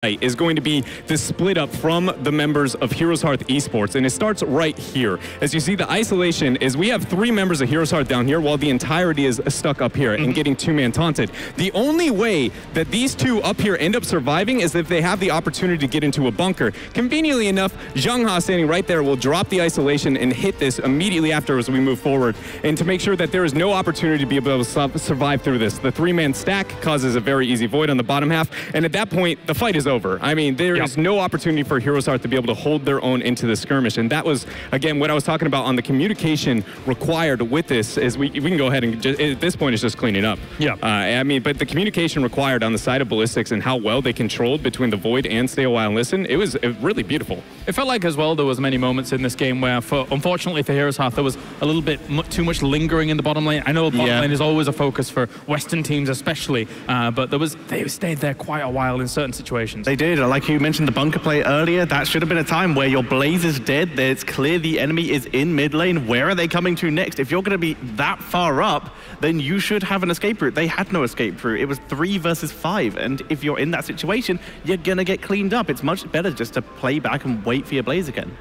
is going to be the split up from the members of Heroeshearth Esports, and it starts right here. As you see, the isolation is we have 3 members of Heroeshearth down here while the entirety is stuck up here and getting 2-man taunted. The only way that these 2 up here end up surviving is if they have the opportunity to get into a bunker. Conveniently enough, Zhengha standing right there will drop the isolation and hit this immediately after as we move forward, and to make sure that there is no opportunity to be able to survive through this. The 3-man stack causes a very easy void on the bottom half, and at that point, the fight is over. I mean, there is no opportunity for Heroeshearth to be able to hold their own into the skirmish, and that was, again, what I was talking about on the communication required with this, is we can go ahead and, at this point, it's just cleaning up. Yeah. I mean, but the communication required on the side of Ballistix and how well they controlled between the void and stay a while and listen, it was really beautiful. It felt like, as well, there was many moments in this game where, unfortunately for Heroeshearth, there was a little bit too much lingering in the bottom lane. I know the bottom lane is always a focus for Western teams especially, but they stayed there quite a while in certain situations. They did. Like you mentioned the bunker play earlier, that should have been a time where your Blaze is dead, it's clear the enemy is in mid lane. Where are they coming to next? If you're going to be that far up, then you should have an escape route. They had no escape route. It was 3 versus 5, and if you're in that situation, you're going to get cleaned up. It's much better just to play back and wait for your Blaze again.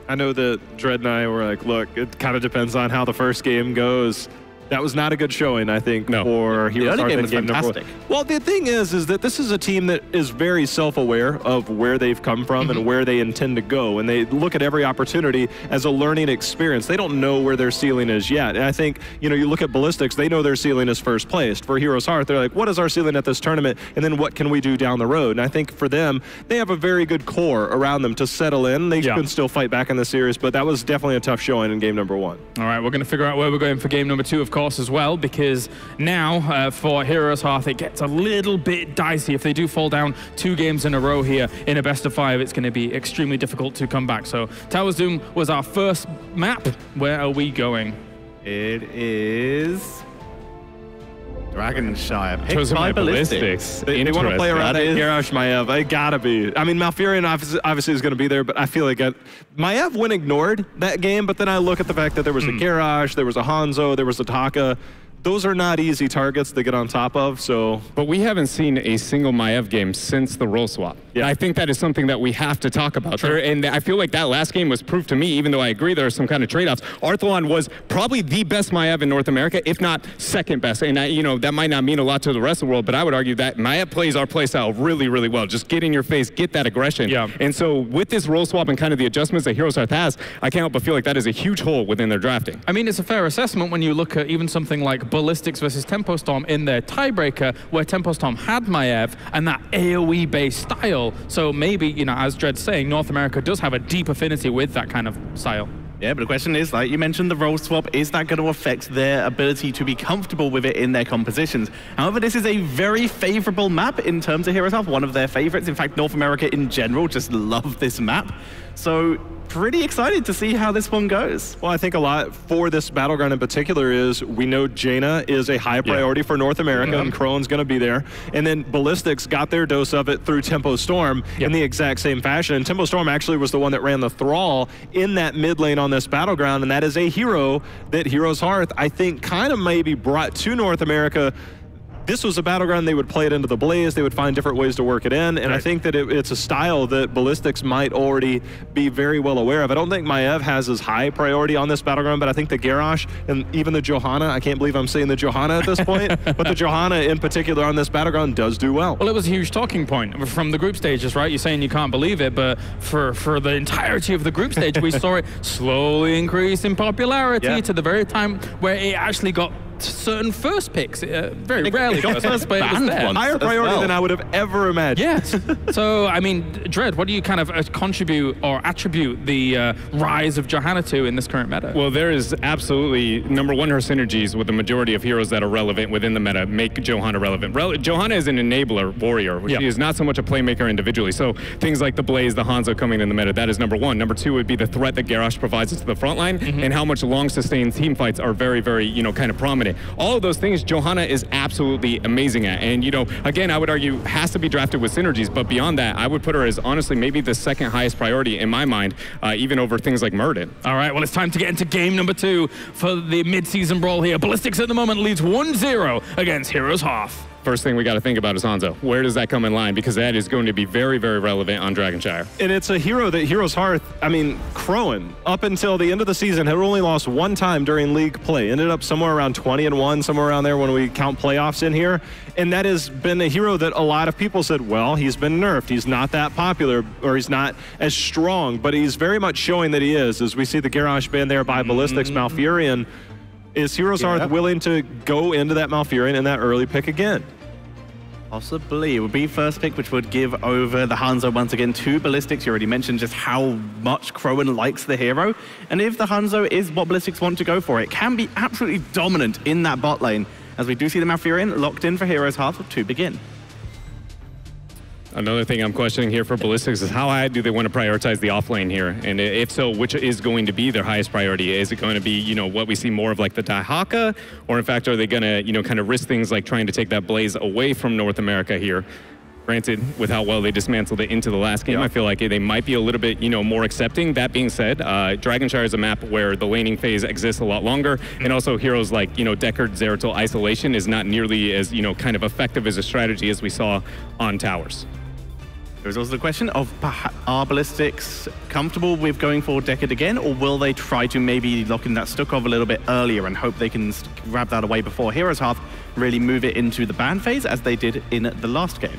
I know that Dread and I were like, look, it kind of depends on how the first game goes. That was not a good showing, I think, for Heroeshearth in game number 1. Well, the thing is that this is a team that is very self-aware of where they've come from and where they intend to go, and they look at every opportunity as a learning experience. They don't know where their ceiling is yet, and I think, you know, you look at Ballistix, they know their ceiling is first placed. For Heroeshearth, they're like, what is our ceiling at this tournament, and then what can we do down the road? And I think for them, they have a very good core around them to settle in. They can still fight back in the series, but that was definitely a tough showing in game number 1. All right, we're going to figure out where we're going for game number 2, of course, as well, because now for Heroeshearth it gets a little bit dicey. If they do fall down 2 games in a row here in a best of 5, it's going to be extremely difficult to come back. So Tower's Doom was our first map. Where are we going? It is Dragonshire, picked by Ballistix. They want to play around Garrosh, Maiev. They gotta be. I mean, Malfurion obviously is going to be there, but I feel like Maiev went ignored that game, but then I look at the fact that there was a Garrosh, there was a Hanzo, there was a Taka. Those are not easy targets to get on top of, so... But we haven't seen a single Maiev game since the role swap. Yeah. I think that is something that we have to talk about. And I feel like that last game was proof to me, even though I agree there are some kind of trade-offs. Arthalon was probably the best Maiev in North America, if not second best. And, you know, that might not mean a lot to the rest of the world, but I would argue that Maiev plays our playstyle really, really well. Just get in your face, get that aggression. Yeah. And so with this role swap and kind of the adjustments that Heroeshearth has, I can't help but feel like that is a huge hole within their drafting. I mean, it's a fair assessment when you look at even something like Ballistix versus Tempo Storm in their tiebreaker, where Tempo Storm had Maiev and that AoE-based style. So maybe, you know, as Dread's saying, North America does have a deep affinity with that kind of style. Yeah, but the question is, like you mentioned, the role swap, is that going to affect their ability to be comfortable with it in their compositions? However, this is a very favorable map in terms of Heroeshearth, one of their favorites. In fact, North America in general just love this map. So pretty excited to see how this one goes. Well, I think a lot for this battleground in particular is we know Jaina is a high priority for North America, and Krone's going to be there. And then Ballistix got their dose of it through Tempo Storm in the exact same fashion. And Tempo Storm actually was the one that ran the Thrall in that mid lane on this battleground, and that is a hero that Heroeshearth, I think, kind of maybe brought to North America. This was a battleground, they would play it into the Blaze, they would find different ways to work it in, and I think that it's a style that Ballistix might already be very well aware of. I don't think Maiev has as high priority on this battleground, but I think the Garrosh and even the Johanna, I can't believe I'm saying the Johanna at this point, but the Johanna in particular on this battleground does do well. Well, it was a huge talking point from the group stages, right? You're saying you can't believe it, but for the entirety of the group stage, we saw it slowly increase in popularity to the very time where it actually got certain first picks, very rarely first, but it was there. Higher priority than I would have ever imagined. Yes. So, I mean, Dread, what do you kind of contribute or attribute the rise of Johanna to in this current meta? Well, there is absolutely, number one, her synergies with the majority of heroes that are relevant within the meta make Johanna relevant. Johanna is an enabler warrior. She is not so much a playmaker individually. So things like the Blaze, the Hanzo coming in the meta, that is number one. Number two would be the threat that Garrosh provides us to the front line and how much long sustained team fights are very, very, you know, kind of prominent. All of those things Johanna is absolutely amazing at. And, you know, again, I would argue has to be drafted with synergies, but beyond that, I would put her as honestly maybe the second highest priority in my mind, even over things like Murden. All right, well, it's time to get into game number 2 for the mid-season brawl here. Ballistix at the moment leads 1-0 against Heroeshearth. first thing we got to think about is Hanzo. Where does that come in line? Because that is going to be very, very relevant on Dragonshire. And it's a hero that Heroeshearth, I mean, Crowan, up until the end of the season, had only lost one time during league play. Ended up somewhere around 20-1, somewhere around there when we count playoffs in here. And that has been a hero that a lot of people said, well, he's been nerfed. He's not that popular, or he's not as strong, but he's very much showing that he is. As we see the Garrosh ban there by Ballistix, Malfurion. Is Heroeshearth willing to go into that Malfurion in that early pick again? Possibly. It would be first pick, which would give over the Hanzo once again to Ballistix. You already mentioned just how much Crowan likes the hero. And if the Hanzo is what Ballistix want to go for, it can be absolutely dominant in that bot lane, as we do see the Malfurion locked in for Heroeshearth to begin. Another thing I'm questioning here for Ballistix is how high do they want to prioritize the off lane here? And if so, which is going to be their highest priority? Is it going to be, you know, what we see more of like the Dahaka? Or in fact, are they going to, you know, kind of risk things like trying to take that Blaze away from North America here? Granted, with how well they dismantled it into the last game, I feel like they might be a little bit, you know, more accepting. That being said, Dragonshire is a map where the laning phase exists a lot longer, and also heroes like, you know, Deckard, Zeratul, Isolation is not nearly as, you know, kind of effective as a strategy as we saw on towers. There's also the question of, are Ballistix comfortable with going for Deckard again, or will they try to maybe lock in that Stukov a little bit earlier and hope they can grab that away before Heroeshearth really move it into the ban phase, as they did in the last game?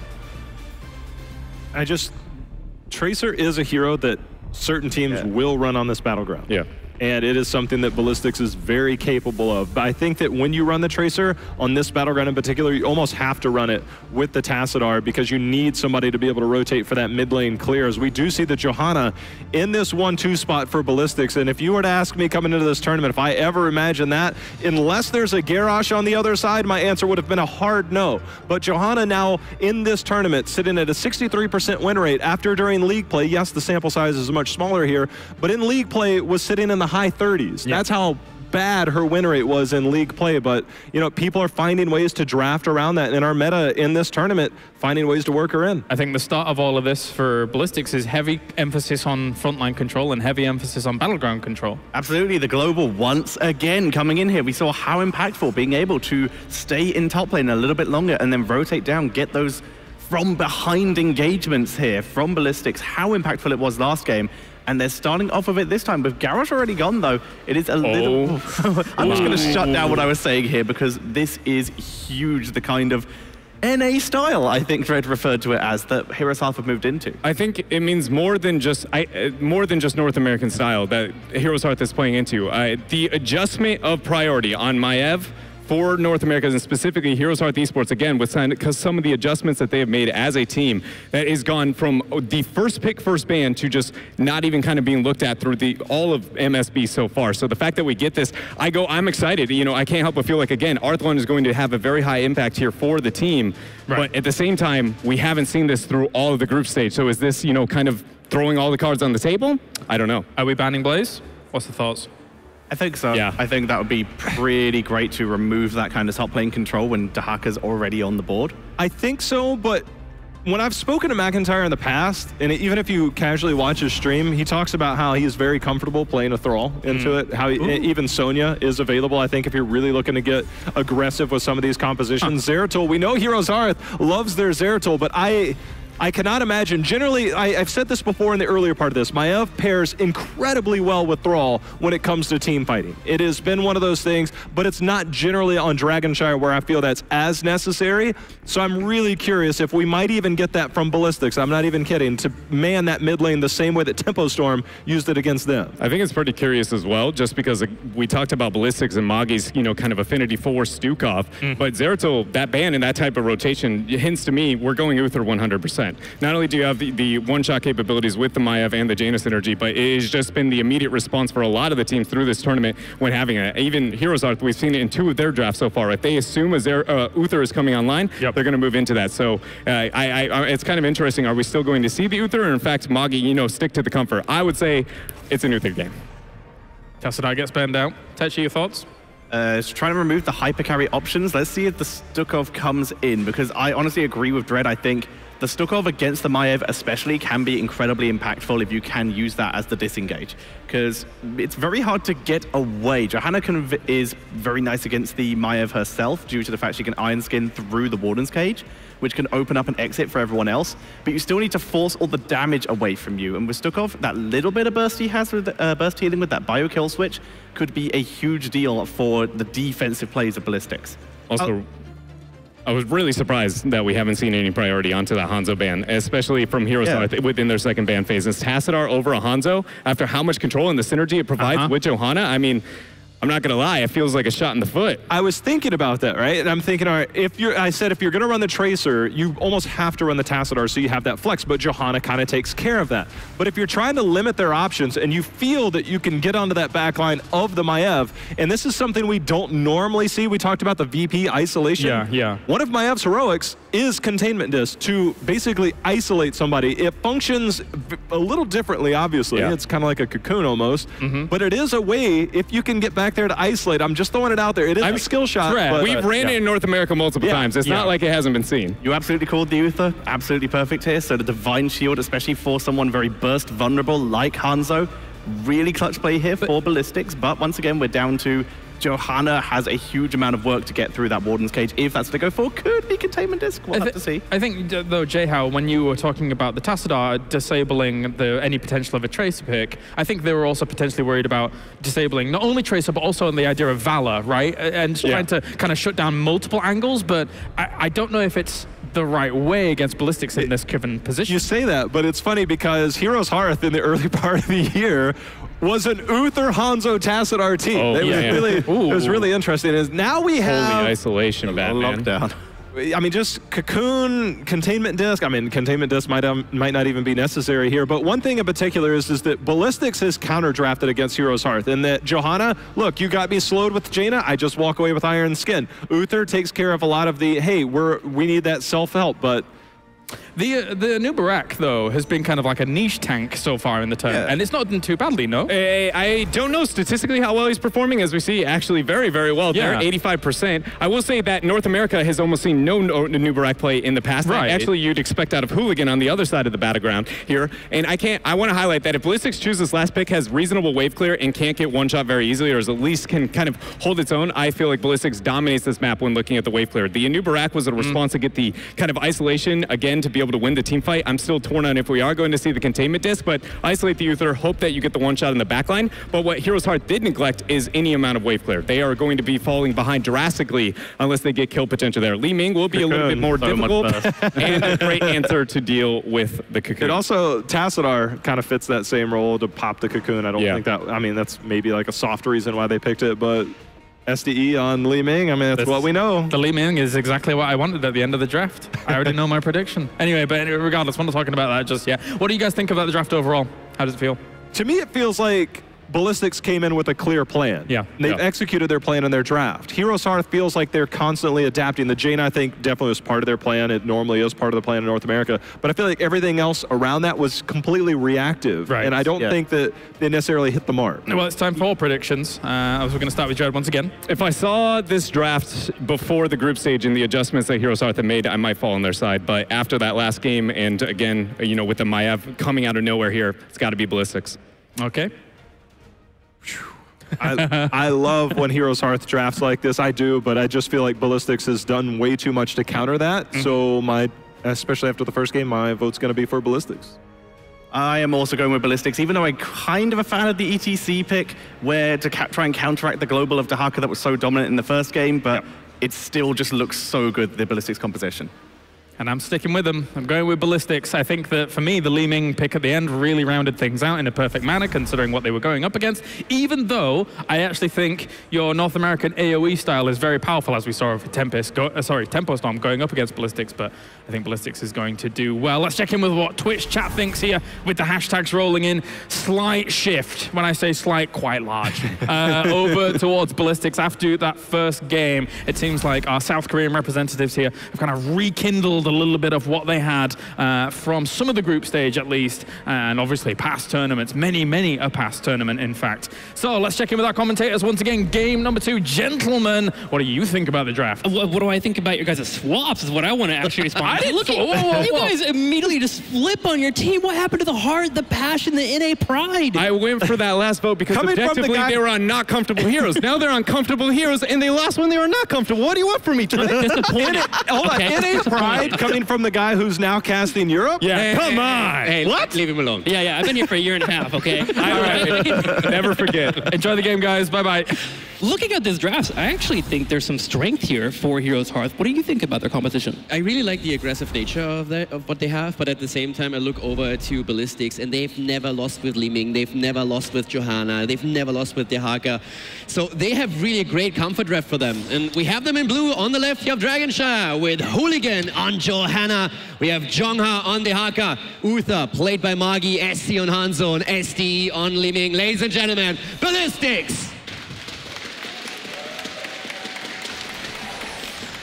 Tracer is a hero that certain teams will run on this battleground. Yeah. And it is something that Ballistix is very capable of. But I think that when you run the Tracer, on this battleground in particular, you almost have to run it with the Tassadar because you need somebody to be able to rotate for that mid lane clear. As we do see the Johanna in this 1-2 spot for Ballistix. And if you were to ask me coming into this tournament, if I ever imagined that, unless there's a Garrosh on the other side, my answer would have been a hard no. But Johanna now in this tournament sitting at a 63% win rate after during league play. Yes, the sample size is much smaller here, but in league play was sitting in the high 30s. That's how bad her win rate was in league play, but you know, people are finding ways to draft around that in our meta in this tournament, finding ways to work her in. I think the start of all of this for Ballistix is heavy emphasis on frontline control and heavy emphasis on battleground control. Absolutely, the global once again coming in here. We saw how impactful being able to stay in top lane a little bit longer and then rotate down, get those from behind engagements here from Ballistix, how impactful it was last game. And they're starting off of it this time. With Garrosh already gone, though, it is a little... I'm just going to shut down what I was saying here because this is huge, the kind of NA style, I think Fred referred to it as, that Heroeshearth have moved into. I think it means more than just North American style that Heroeshearth is playing into. The adjustment of priority on Maiev for North America, and specifically Heroeshearth Esports, again, with because some of the adjustments that they have made as a team, that has gone from the first pick, first ban to just not even kind of being looked at through all of MSB so far. So the fact that we get this, I'm excited. You know, I can't help but feel like, again, Arthlon is going to have a very high impact here for the team. Right. But at the same time, we haven't seen this through all of the group stage. So is this, you know, kind of throwing all the cards on the table? I don't know. Are we banning Blaze? What's the thoughts? I think so. Yeah. I think that would be pretty great to remove that kind of top lane control when Dahaka's already on the board. I think so, but when I've spoken to McIntyre in the past, and even if you casually watch his stream, he talks about how he is very comfortable playing a Thrall into it, how even Sonya is available, I think, if you're really looking to get aggressive with some of these compositions. Zeratul, we know Heroeshearth loves their Zeratul, but I cannot imagine. Generally, I've said this before in the earlier part of this, Maiev pairs incredibly well with Thrall when it comes to team fighting. It has been one of those things, but it's not generally on Dragonshire where I feel that's as necessary. So I'm really curious if we might even get that from Ballistix. I'm not even kidding, to man that mid lane the same way that Tempo Storm used it against them. I think it's pretty curious as well, just because we talked about Ballistix and Magi's, you know, kind of affinity for Stukov, but Zeratul, that ban and that type of rotation hints to me we're going Uther 100%. Not only do you have the one-shot capabilities with the Maiev and the Janus synergy, but it has just been the immediate response for a lot of the teams through this tournament when having it. Even Heroeshearth, we've seen it in 2 of their drafts so far. If they assume as Uther is coming online, they're going to move into that. So it's kind of interesting. Are we still going to see the Uther, or in fact, Magi, you know, stick to the comfort? I would say it's an Uther game. Tassadar gets banned out. Tetchy, your thoughts? It's trying to remove the hypercarry options. Let's see if the Stukov comes in, because I honestly agree with Dread. I think the Stukov against the Maiev especially can be incredibly impactful if you can use that as the disengage, because it's very hard to get away. Johanna is very nice against the Maiev herself due to the fact she can Iron Skin through the Warden's Cage, which can open up an exit for everyone else, but you still need to force all the damage away from you. And with Stukov, that little bit of burst he has with burst healing with that bio kill switch could be a huge deal for the defensive plays of Ballistix. Also, I was really surprised that we haven't seen any priority onto that Hanzo ban, especially from Heroeshearth within their second ban phase. Is Tassadar over a Hanzo after how much control and the synergy it provides with Johanna? I mean, I'm not gonna lie, it feels like a shot in the foot. I was thinking about that, right? And I'm thinking, all right, if you're gonna run the Tracer, you almost have to run the Tassadar so you have that flex, but Johanna kind of takes care of that. But if you're trying to limit their options and you feel that you can get onto that backline of the Maiev, and this is something we don't normally see, we talked about the VP isolation. Yeah. One of Maiev's heroics is Containment Disc to basically isolate somebody. It functions a little differently, obviously. Yeah. It's kind of like a cocoon almost, but it is a way, if you can get back there to isolate. I'm just throwing it out there. It is a skill shot. But, we've ran it in North America multiple times. It's not like it hasn't been seen. You absolutely called the Uther. Absolutely perfect here. So the Divine Shield, especially for someone very burst vulnerable like Hanzo, really clutch play here for Ballistix. But once again, we're down to Johanna has a huge amount of work to get through that Warden's Cage. If that's what they go for, could be Containment Disc. We'll have to see. I think, though, Jayhow, when you were talking about the Tassadar disabling any potential of a Tracer pick, I think they were also potentially worried about disabling not only Tracer, but also on the idea of Valor, right? And trying to kind of shut down multiple angles, but I don't know if it's the right way against Ballistix in this given position. You say that, but it's funny because Heroeshearth in the early part of the year was an Uther Hanzo Tassadar team. It was really interesting. Is now we have holy isolation, Batman. Lockdown. I mean, just Cocoon, Containment Disc. I mean, Containment Disc might not even be necessary here. But one thing in particular is that Ballistix has counter-drafted against Heroeshearth, and that Johanna, look, you got me slowed with Jaina, I just walk away with Iron Skin. Uther takes care of a lot of the, hey, we need that self-help, but The Nubarak, though, has been kind of like a niche tank so far in the turn, and it's not done too badly, no? I don't know statistically how well he's performing, as we see actually very, very well there, 85%. I will say that North America has almost seen no Nubarak play in the past. Right. Actually, you'd expect out of Hooligan on the other side of the battleground here. And I want to highlight that if Ballistix chooses last pick, has reasonable wave clear and can't get one shot very easily, or at least can kind of hold its own, I feel like Ballistix dominates this map when looking at the wave clear. The Nubarak was a response to get the kind of isolation, again, to be able to win the team fight. I'm still torn on if we are going to see the Containment Disc, but isolate the Uther, hope that you get the one shot in the backline. But what Heroeshearth did neglect is any amount of wave clear. They are going to be falling behind drastically unless they get kill potential there. Li Ming will be a little bit more difficult and a great answer to deal with the Cocoon. It also, Tassadar kind of fits that same role to pop the Cocoon. I don't think that, I mean, that's maybe like a soft reason why they picked it, but SDE on Li Ming, I mean, that's what we know. The Li Ming is exactly what I wanted at the end of the draft. I already know my prediction. Anyway, but regardless, we're not talking about that just yet. What do you guys think about the draft overall? How does it feel? To me, it feels like Ballistix came in with a clear plan. They've executed their plan in their draft. Heroeshearth feels like they're constantly adapting. The Jaina, I think, definitely was part of their plan. It normally is part of the plan in North America. But I feel like everything else around that was completely reactive. Right. And I don't think that they necessarily hit the mark. Well, it's time for all predictions. I was going to start with Jared once again. If I saw this draft before the group stage and the adjustments that Heroeshearth had made, I might fall on their side. But after that last game, and again, you know, with the Maiev coming out of nowhere here, it's got to be Ballistix. Okay. I love when Heroeshearth drafts like this. I do, but I just feel like Ballistix has done way too much to counter that. So especially after the first game, my vote's going to be for Ballistix. I am also going with Ballistix, even though I'm kind of a fan of the ETC pick, where to try and counteract the global of Dahaka that was so dominant in the first game, but it still just looks so good, the Ballistix composition. And I'm sticking with them. I'm going with Ballistix. I think that, for me, the Li Ming pick at the end really rounded things out in a perfect manner, considering what they were going up against, even though I actually think your North American AoE style is very powerful, as we saw with Tempo Storm going up against Ballistix, but I think Ballistix is going to do well. Let's check in with what Twitch chat thinks here with the hashtags rolling in. Slight shift, when I say slight, quite large, over towards Ballistix after that first game. It seems like our South Korean representatives here have kind of rekindled a little bit of what they had from some of the group stage at least, and obviously past tournaments, many a past tournament in fact. So let's check in with our commentators once again. Game number 2, gentlemen, what do you think about the draft? What do I think about your guys' swaps is what I want to actually respond to. Look at you guys immediately just flip on your team. What happened to the heart, the passion, the NA pride? I went for that last vote because objectively they were on not comfortable heroes. Now they're on comfortable heroes, and they lost when they were not comfortable. What do you want from me, Trey? Disappointed. Hold on, NA pride coming from the guy who's now casting Europe? Yeah, come on. Hey, what? Leave him alone. Yeah, I've been here for a year and a half, okay? Never forget. Enjoy the game, guys. Bye-bye. Looking at this draft, I actually think there's some strength here for HeroesHearth. What do you think about their composition? I really like the aggressive nature of what they have, but at the same time, I look over to Ballistix, and they've never lost with Li Ming, they've never lost with Johanna, they've never lost with Dehaka. So they have really a great comfort draft for them. And we have them in blue. On the left, you have Dragonshire with Hooligan on Johanna. We have Jongha on Dehaka, Uther, played by Magi, SC on Hanzo, and SD on Li Ming. Ladies and gentlemen, Ballistix!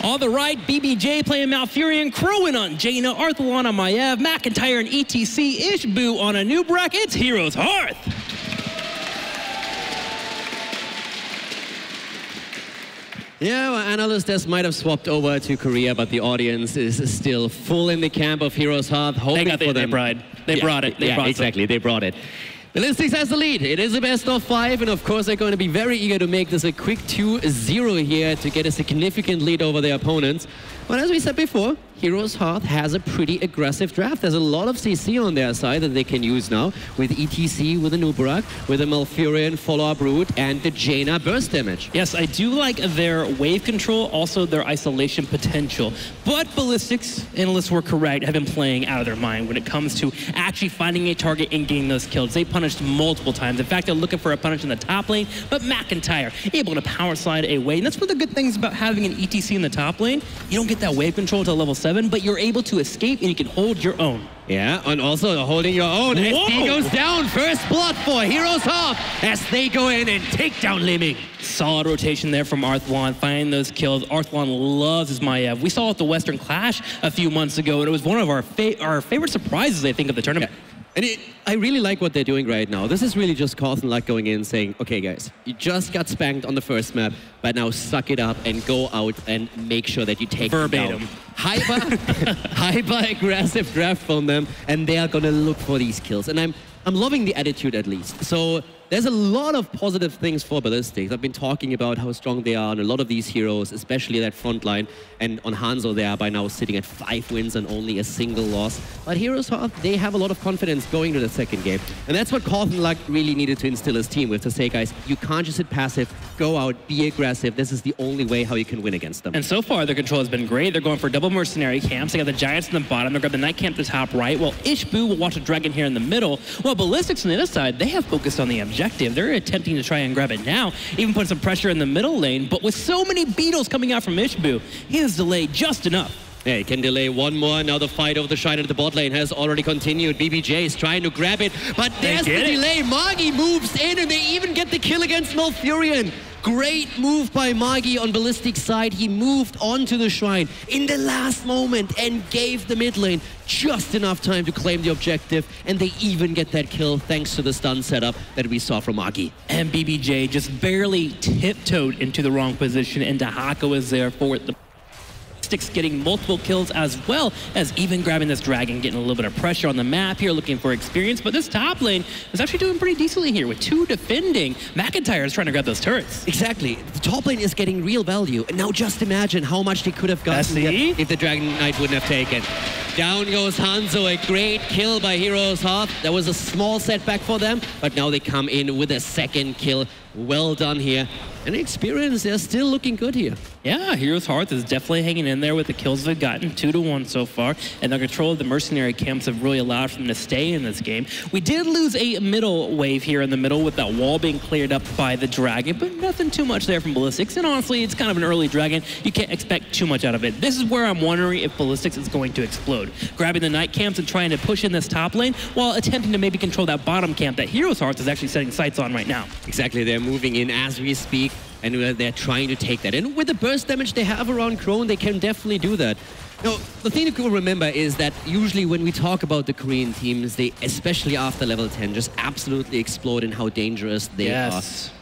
On the right, BBJ playing Malfurion, Crowan on Jaina, Arthalon on Maiev, McIntyre and ETC, Ishbu on Anubrak. It's HeroesHearth. Yeah, well, analyst desk might have swapped over to Korea, but the audience is still full in the camp of HeroesHearth, hoping for them. They brought it. They brought it. Ballistix has the lead. It is a best of 5, and of course they're going to be very eager to make this a quick 2-0 here to get a significant lead over their opponents. But as we said before, HeroesHearth has a pretty aggressive draft. There's a lot of CC on their side that they can use now, with ETC, with a Nubarak, with a Malfurion follow-up route, and the Jaina burst damage. Yes, I do like their wave control, also their isolation potential. But Ballistix, analysts were correct, have been playing out of their mind when it comes to actually finding a target and getting those kills. They punished multiple times. In fact, they're looking for a punish in the top lane, but McIntyre able to power slide away. And that's one of the good things about having an ETC in the top lane. You don't get that wave control until level 7, but you're able to escape and you can hold your own. Yeah, and also holding your own. SD goes down. First blood for HeroesHearth as they go in and take down Li Ming. Solid rotation there from Arthalon, finding those kills. Arthalon loves his Maiev. We saw it at the Western Clash a few months ago, and it was one of our favorite surprises, I think, of the tournament. Yeah. And I really like what they're doing right now. This is really just Carlton Luck going in saying, okay guys, you just got spanked on the first map, but now suck it up and go out and make sure that you take verbatim. them down. Hyper aggressive draft from them, and they are gonna look for these kills. And I'm loving the attitude at least. So there's a lot of positive things for Ballistix. I've been talking about how strong they are on a lot of these heroes, especially that front line. And on Hanzo, they are by now sitting at 5 wins and only a single loss. But HeroesHearth, they have a lot of confidence going to the second game. And that's what Carlton Luck really needed to instill his team with, to say, guys, you can't just sit passive, go out, be aggressive. This is the only way how you can win against them. And so far, their control has been great. They're going for double mercenary camps. They got the Giants in the bottom. They grab the Night Camp at the top right. While Ishbu will watch a Dragon here in the middle. While Ballistix on the other side, they have focused on the objective. They're attempting to try and grab it now, even put some pressure in the middle lane. But with so many beetles coming out from Ishbu, he has delayed just enough. Yeah, he can delay one more. Now the fight over the Shine at the bot lane has already continued. BBJ is trying to grab it, but there's the delay. Magi moves in, and they even get the kill against Malfurion. Great move by Magi on Ballistix side. He moved onto the Shrine in the last moment and gave the mid lane just enough time to claim the objective, and they even get that kill thanks to the stun setup that we saw from Magi. And BBJ just barely tiptoed into the wrong position, and Dehaka was there for it. Getting multiple kills as well as even grabbing this dragon, getting a little bit of pressure on the map here, looking for experience. But this top lane is actually doing pretty decently here with 2 defending. McIntyre is trying to grab those turrets. Exactly. The top lane is getting real value. And now just imagine how much they could have gotten if the Dragon Knight wouldn't have taken. Down goes Hanzo, a great kill by HeroesHearth. That was a small setback for them, but now they come in with a second kill. Well done here. And experience, they're still looking good here. Yeah, HeroesHearth is definitely hanging in there with the kills they've gotten, 2-1 so far, and their control of the mercenary camps have really allowed them to stay in this game. We did lose a middle wave here in the middle with that wall being cleared up by the dragon, but nothing too much there from Ballistix, and honestly, it's kind of an early dragon. You can't expect too much out of it. This is where I'm wondering if Ballistix is going to explode. Grabbing the night camps and trying to push in this top lane while attempting to maybe control that bottom camp that HeroesHearth is actually setting sights on right now. Exactly, they're moving in as we speak, and they're trying to take that. And with the burst damage they have around Crone, they can definitely do that. No, the thing to remember is that usually when we talk about the Korean teams, they, especially after level 10, just absolutely explode in how dangerous they are.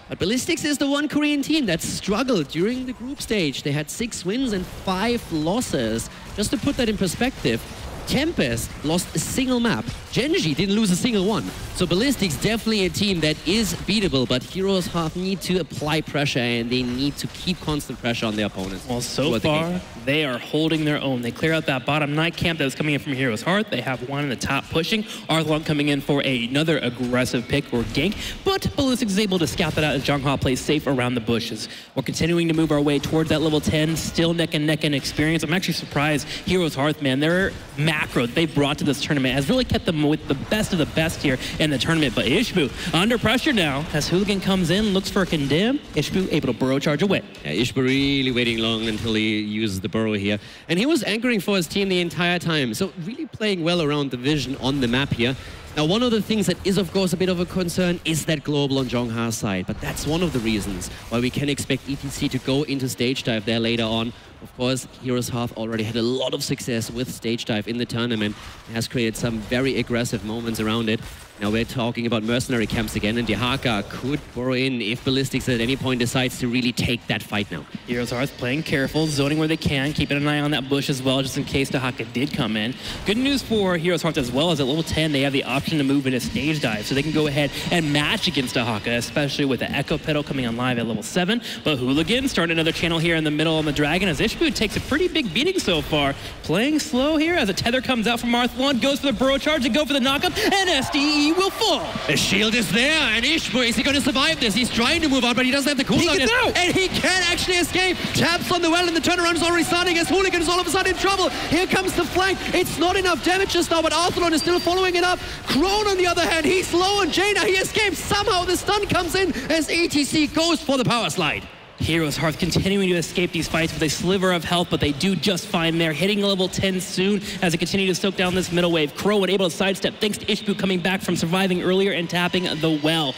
But Ballistix is the one Korean team that struggled during the group stage. They had 6 wins and 5 losses. Just to put that in perspective, Tempest lost a single map. Genji didn't lose a single one. So Ballistix definitely a team that is beatable, but Heroeshearth need to apply pressure and they need to keep constant pressure on their opponents. Well, so far, they are holding their own. They clear out that bottom night camp that was coming in from Heroeshearth. They have one in the top pushing. Arthlon coming in for another aggressive pick or gank, but Ballistix is able to scout that out as Zhonghua plays safe around the bushes. We're continuing to move our way towards that level 10, still neck and neck in experience. I'm actually surprised Heroeshearth, man, their macro that they've brought to this tournament has really kept them with the best of the best here in the tournament. But Ishbu under pressure now as Hooligan comes in, looks for a condemn. Ishbu able to burrow charge away. Yeah, Ishbu really waiting long until he uses the burrow here. And he was anchoring for his team the entire time. So really playing well around the vision on the map here. Now, one of the things that is, of course, a bit of a concern is that global on Zhonghua's side. But that's one of the reasons why we can expect ETC to go into stage dive there later on. Of course, Heroeshearth already had a lot of success with stage dive in the tournament. It has created some very aggressive moments around it. Now we're talking about mercenary camps again, and Dehaka could burrow in if Ballistix at any point decides to really take that fight now. Heroeshearth playing careful, zoning where they can, keeping an eye on that bush as well, just in case Dehaka did come in. Good news for Heroeshearth as well is at level 10, they have the option to move into stage dive, so they can go ahead and match against Dehaka, especially with the Echo Pedal coming on live at level 7. But Hooligan starting another channel here in the middle on the Dragon as Ishbu takes a pretty big beating so far. Playing slow here as a tether comes out from Arthlon, goes for the burrow charge and go for the knockup, and SDE will fall. The shield is there, and Ishbu, is he going to survive this? He's trying to move out, but he doesn't have the cooldown yet. And he can actually escape. Taps on the well, and the turnaround is already starting as Hooligan is all of a sudden in trouble. Here comes the flank. It's not enough damage just now, but Arthlon is still following it up. Crone, on the other hand, he's low on Jaina. He escapes. Somehow the stun comes in as ETC goes for the power slide. Heroeshearth continuing to escape these fights with a sliver of health, but they do just fine there, hitting level 10 soon as they continue to soak down this middle wave. Crow able to sidestep thanks to Ishbu coming back from surviving earlier and tapping the well.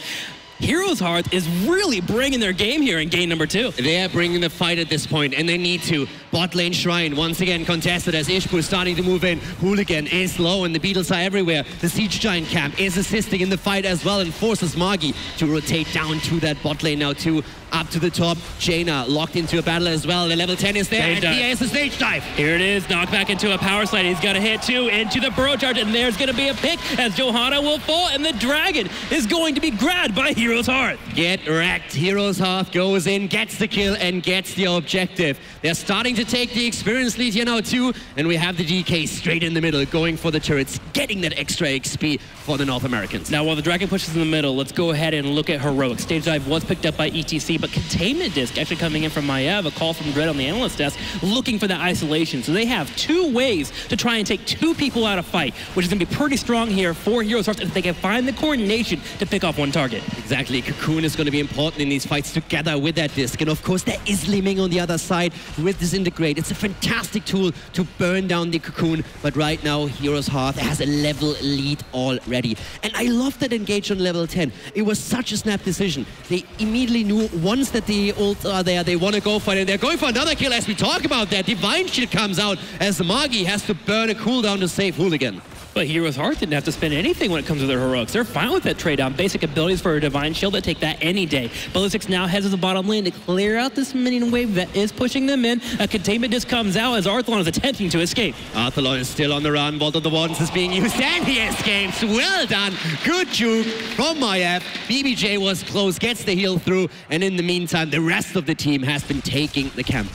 Heroeshearth is really bringing their game here in game number 2. They are bringing the fight at this point, and they need to. Bot lane Shrine once again contested as Ishbu is starting to move in. Hooligan is low, and the Beatles are everywhere. The Siege Giant camp is assisting in the fight as well and forces Magi to rotate down to that bot lane now too. Up to the top, Jaina locked into a battle as well. The level 10 is there, and he has a stage dive. Here it is, knocked back into a power slide. He's got a hit too into the burrow charge, and there's going to be a pick as Johanna will fall, and the Dragon is going to be grabbed by Heroeshearth. Get wrecked. Heroeshearth goes in, gets the kill, and gets the objective. They're starting to take the experience lead here now too, and we have the DK straight in the middle, going for the turrets, getting that extra XP for the North Americans. Now, while the Dragon pushes in the middle, let's go ahead and look at Heroic. Stage dive was picked up by ETC, but Containment Disc actually coming in from Maiev, a call from Dread on the analyst desk, looking for that isolation. So they have 2 ways to try and take 2 people out of fight, which is going to be pretty strong here for Heroeshearth if they can find the coordination to pick off one target. Exactly. Cocoon is going to be important in these fights together with that disc. And of course, there is Liming on the other side with Disintegrate. It's a fantastic tool to burn down the Cocoon. But right now, Heroeshearth has a level lead already. And I love that engage on level 10. It was such a snap decision. They immediately knew once that the ults are there, they want to go for it. And they're going for another kill as we talk about that. Divine Shield comes out as Magi has to burn a cooldown to save Hooligan. But Heroeshearth didn't have to spend anything when it comes to their heroics. They're fine with that trade down. Basic abilities for a Divine Shield that take that any day. Ballistix now heads to the bottom lane to clear out this minion wave that is pushing them in. A Containment Disc comes out as Arthlon is attempting to escape. Arthlon is still on the run. Vault of the Wardens is being used and he escapes. Well done. Good juke from Maiev. BBJ was close, gets the heal through. And in the meantime, the rest of the team has been taking the camp.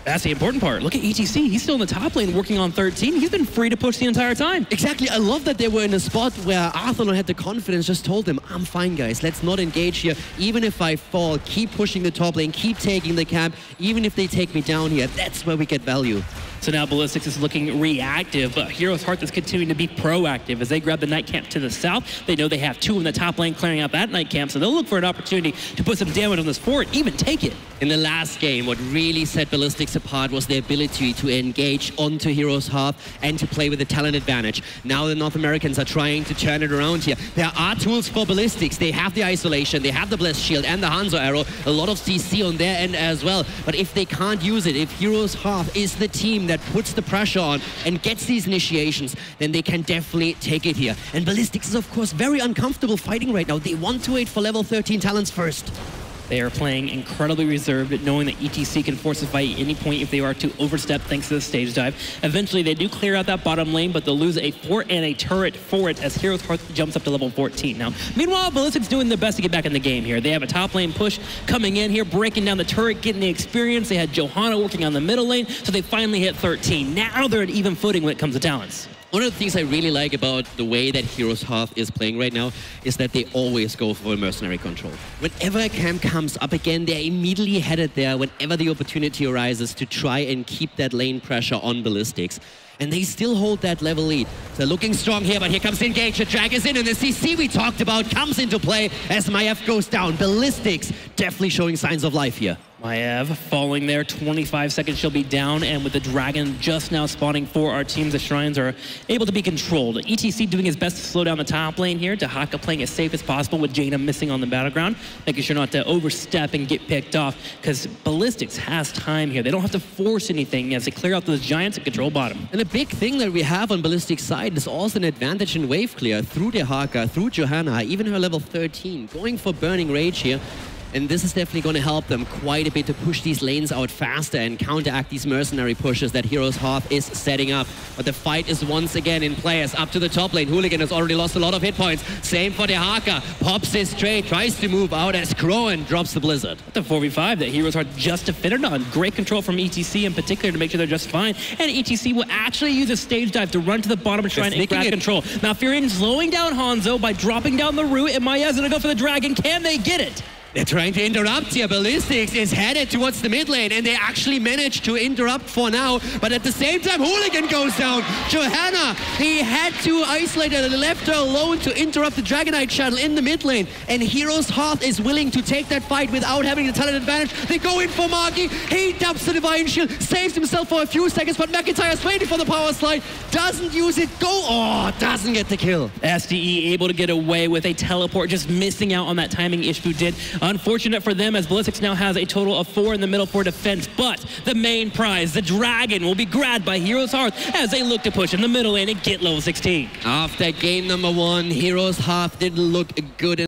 That's the important part. Look at ETC. He's still in the top lane working on 13. He's been free to push the entire time. Exactly. I love that they were in a spot where Arthlon had the confidence, just told them, I'm fine, guys. Let's not engage here. Even if I fall, keep pushing the top lane, keep taking the camp. Even if they take me down here, that's where we get value. So now Ballistix is looking reactive, but Heroeshearth is continuing to be proactive as they grab the night camp to the south. They know they have 2 in the top lane clearing out that night camp, so they'll look for an opportunity to put some damage on this fort, even take it. In the last game, what really set Ballistix apart was their ability to engage onto Heroeshearth and to play with the talent advantage. Now the North Americans are trying to turn it around here. There are tools for Ballistix. They have the isolation, they have the Blessed Shield and the Hanzo Arrow, a lot of CC on their end as well. But if they can't use it, if Heroeshearth is the team that puts the pressure on and gets these initiations, then they can definitely take it here. And Ballistix is, of course, very uncomfortable fighting right now. They want to wait for level 13 talents first. They are playing incredibly reserved, knowing that ETC can force a fight at any point if they are to overstep thanks to the stage dive. Eventually, they do clear out that bottom lane, but they'll lose a fort and a turret for it as Heroeshearth jumps up to level 14. Now, meanwhile, Ballistix doing their best to get back in the game here. They have a top lane push coming in here, breaking down the turret, getting the experience. They had Johanna working on the middle lane, so they finally hit 13. Now they're at even footing when it comes to talents. One of the things I really like about the way that Heroeshearth is playing right now is that they always go for a mercenary control. Whenever a camp comes up again, they're immediately headed there whenever the opportunity arises to try and keep that lane pressure on Ballistix. And they still hold that level lead. They're looking strong here, but here comes the engage. The drag is in, and the CC we talked about comes into play as Maiev goes down. Ballistix definitely showing signs of life here. Maiev falling there, 25 seconds she'll be down, and with the Dragon just now spawning for our teams, the Shrines are able to be controlled. ETC doing his best to slow down the top lane here, Dahaka playing as safe as possible with Jaina missing on the battleground, making sure not to overstep and get picked off, because Ballistix has time here. They don't have to force anything as they clear out those giants and control bottom. And a big thing that we have on Ballistix side is also an advantage in wave clear through Dahaka, through Johanna, even her level 13, going for Burning Rage here. And this is definitely going to help them quite a bit to push these lanes out faster and counteract these mercenary pushes that Heroeshearth is setting up. But the fight is once again in play as up to the top lane. Hooligan has already lost a lot of hit points. Same for Dahaka. Pops his trade, tries to move out as Crowan drops the Blizzard. The 4v5 that Heroeshearth just defended on. Great control from ETC in particular to make sure they're just fine. And ETC will actually use a stage dive to run to the bottom and try and grab control. Malfurion slowing down Hanzo by dropping down the root, and Maev's going to go for the dragon. Can they get it? They're trying to interrupt here. Ballistix is headed towards the mid lane, and they actually managed to interrupt for now. But at the same time, Hooligan goes down. Johanna, he had to isolate her, left her alone to interrupt the Dragonite channel in the mid lane. And Heroeshearth is willing to take that fight without having the talent advantage. They go in for Magi. He dumps the Divine Shield, saves himself for a few seconds, but McIntyre's waiting for the power slide. Doesn't use it. Doesn't get the kill. SDE able to get away with a teleport, just missing out on that timing Ishbu did. Unfortunate for them as Ballistix now has a total of 4 in the middle for defense, but the main prize, the Dragon, will be grabbed by Heroeshearth as they look to push in the middle lane and get level 16. After game number 1, Heroeshearth didn't look good.